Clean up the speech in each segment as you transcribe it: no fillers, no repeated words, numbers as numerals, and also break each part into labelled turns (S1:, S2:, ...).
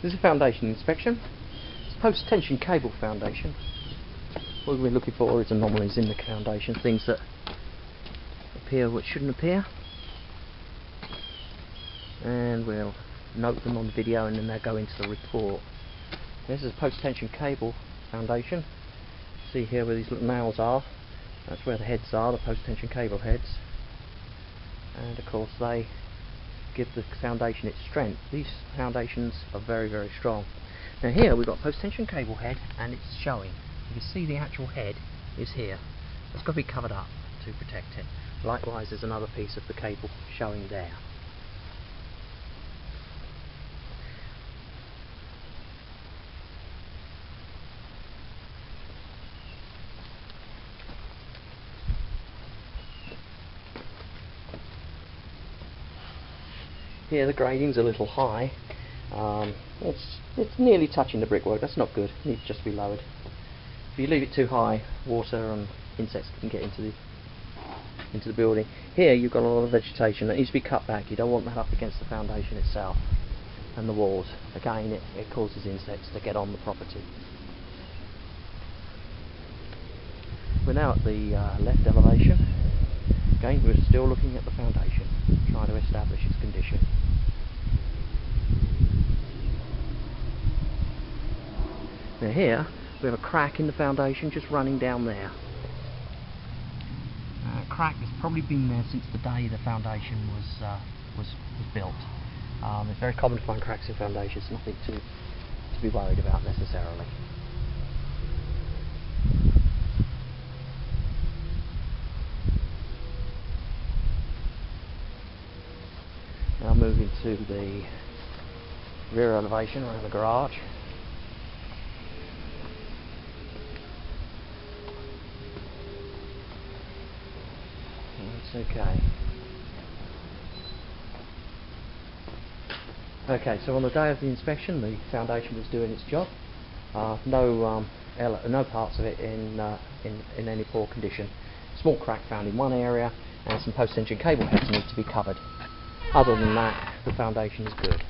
S1: This is a foundation inspection. It's post-tension cable foundation. What we're looking for is anomalies in the foundation, things that appear which shouldn't appear, and we'll note them on the video and then they'll go into the report. This is a post-tension cable foundation. See here where these little nails are, that's where the heads are, the post-tension cable heads, and of course they give the foundation its strength. These foundations are very, very strong. Now here we've got post-tension cable head and it's showing. You can see the actual head is here. It's got to be covered up to protect it. Likewise there's another piece of the cable showing there. Here the grading's a little high. It's nearly touching the brickwork. That's not good. It needs just to be lowered. If you leave it too high, water and insects can get into the building. Here you've got a lot of vegetation that needs to be cut back. You don't want that up against the foundation itself and the walls. Again, it causes insects to get on the property. We're now at the left elevation. Again, we're still looking at the foundation, trying to establish its condition. Now here, we have a crack in the foundation just running down there. Crack has probably been there since the day the foundation was built. It's very common to find cracks in foundations, nothing to be worried about necessarily. Now moving to the rear elevation around the garage. That's okay. Okay, so on the day of the inspection the foundation was doing its job. No parts of it in any poor condition. Small crack found in one area and some post-tension cable heads need to be covered. Other than that, the foundation is good.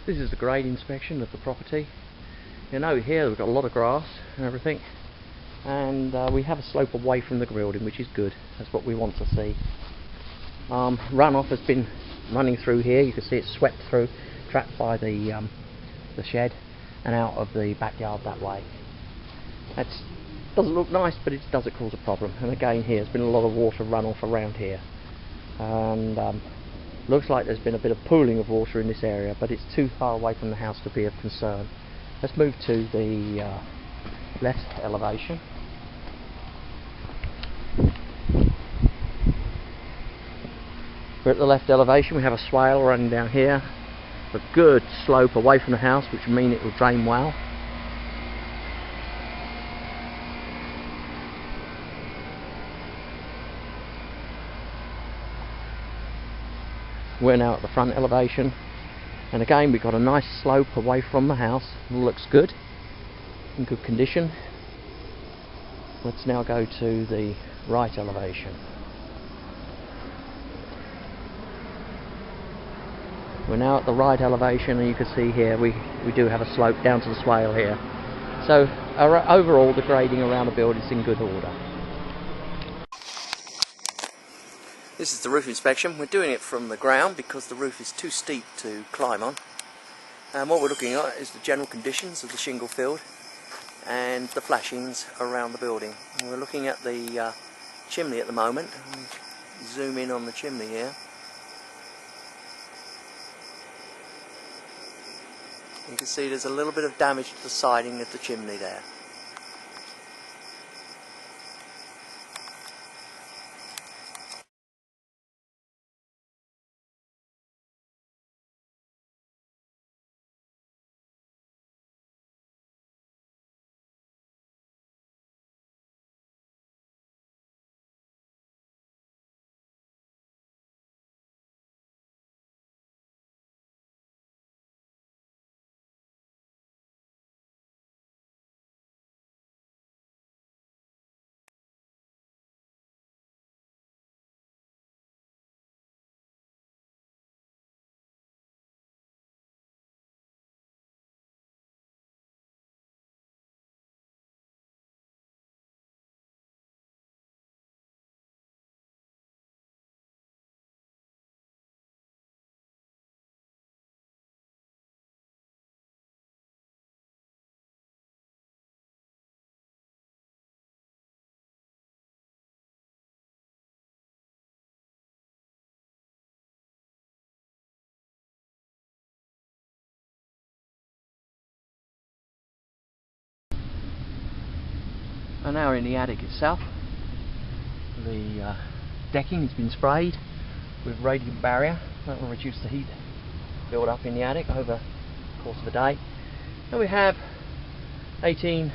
S1: This is the grade inspection of the property. You know, here we've got a lot of grass and everything, and we have a slope away from the building, which is good. That's what we want to see. Runoff has been running through here. You can see it's swept through, trapped by the shed, and out of the backyard that way. That doesn't look nice, but it does cause a problem. And again, here there's been a lot of water runoff around here, and looks like there's been a bit of pooling of water in this area, but it's too far away from the house to be of concern. Let's move to the left elevation. We're at the left elevation. We have a swale running down here, a good slope away from the house, which will mean it will drain well. We're now at the front elevation, and again we've got a nice slope away from the house. It looks good, in good condition. Let's now go to the right elevation. We're now at the right elevation, and you can see here we do have a slope down to the swale here. So overall the grading around the building is in good order. This is the roof inspection. We're doing it from the ground because the roof is too steep to climb on. And what we're looking at is the general conditions of the shingle field and the flashings around the building. And we're looking at the chimney at the moment. Zoom in on the chimney here. You can see there's a little bit of damage to the siding of the chimney there. So now we're in the attic itself. The decking has been sprayed with radiant barrier. That will reduce the heat build up in the attic over the course of the day. And we have 18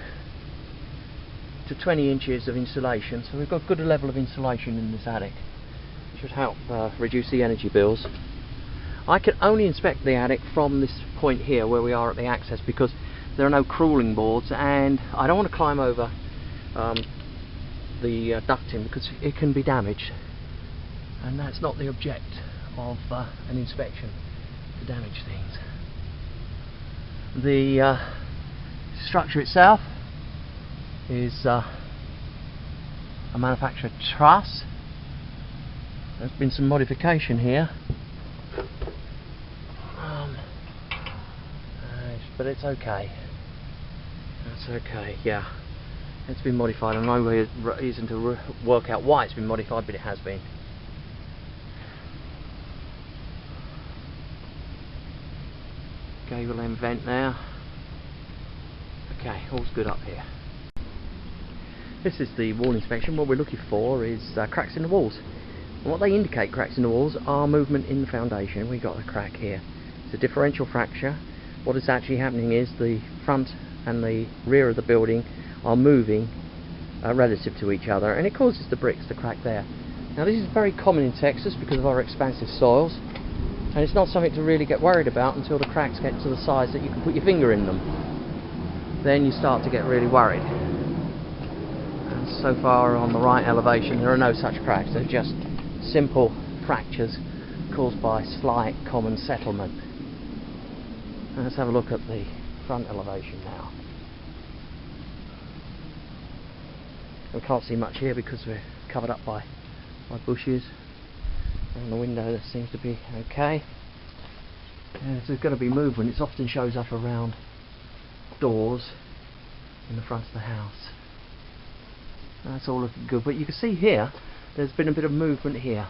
S1: to 20 inches of insulation, so we've got a good level of insulation in this attic. It should help reduce the energy bills. I can only inspect the attic from this point here where we are at the access, because there are no crawling boards and I don't want to climb over the ducting because it can be damaged, and that's not the object of an inspection, to damage things. The structure itself is a manufactured truss. There's been some modification here, but it's okay. That's okay, yeah. It's been modified. I know no reason to work out why it's been modified, but it has been. Gable end vent now. Okay, all's good up here. This is the wall inspection. What we're looking for is cracks in the walls. And what they indicate, cracks in the walls, are movement in the foundation. We've got a crack here. It's a differential fracture. What is actually happening is the front and the rear of the building are moving relative to each other, and it causes the bricks to crack there. Now this is very common in Texas because of our expansive soils, and it's not something to really get worried about until the cracks get to the size that you can put your finger in them. Then you start to get really worried. And so far on the right elevation there are no such cracks. They're just simple fractures caused by slight common settlement. And let's have a look at the front elevation now. We can't see much here because we're covered up by bushes. Around the window there seems to be okay. And if there's going to be movement, it often shows up around doors in the front of the house. That's all looking good, but you can see here there's been a bit of movement here.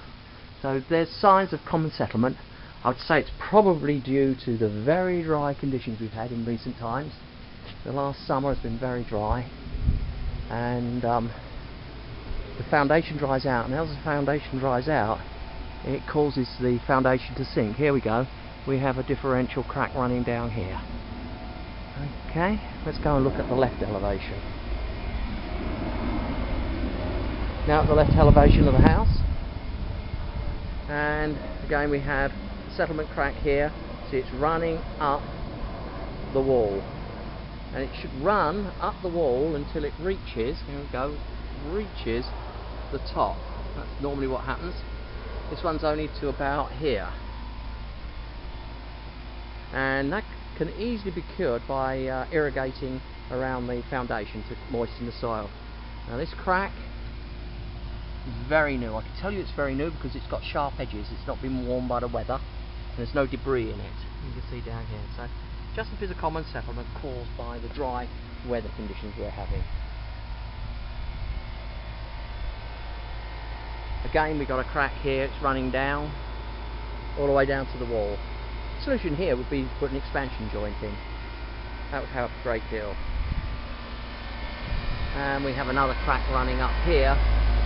S1: So there's signs of common settlement. I would say it's probably due to the very dry conditions we've had in recent times. The last summer has been very dry, and the foundation dries out, and as the foundation dries out it causes the foundation to sink. Here we go, we have a differential crack running down here. Okay, let's go and look at the left elevation. Now at the left elevation of the house, and again we have a settlement crack here. See, it's running up the wall, and it should run up the wall until it reaches, here we go, reaches the top. That's normally what happens. This one's only to about here, and that can easily be cured by irrigating around the foundation to moisten the soil. Now this crack is very new. I can tell you it's very new because it's got sharp edges. It's not been worn by the weather, and there's no debris in it. You can see down here. So just a bit of common settlement caused by the dry weather conditions we're having. Again, we've got a crack here. It's running down all the way down to the wall. The solution here would be to put an expansion joint in. That would help a great deal. And we have another crack running up here,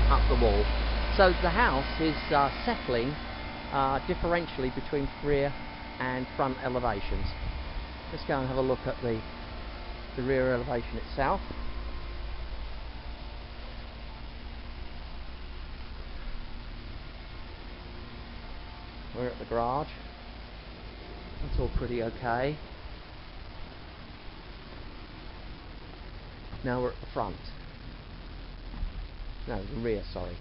S1: up the wall. So the house is settling differentially between rear and front elevations. Let's go and have a look at the rear elevation itself. We're at the garage. That's all pretty okay. Now we're at the front. No, the rear, sorry.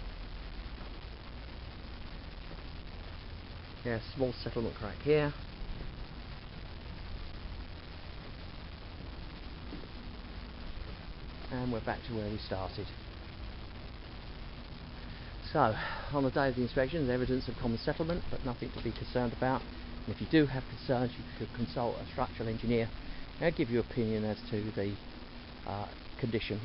S1: Yeah, small settlement crack here. And we're back to where we started. So, on the day of the inspection, there's evidence of common settlement, but nothing to be concerned about. And if you do have concerns, you could consult a structural engineer. They'll give you opinion as to the condition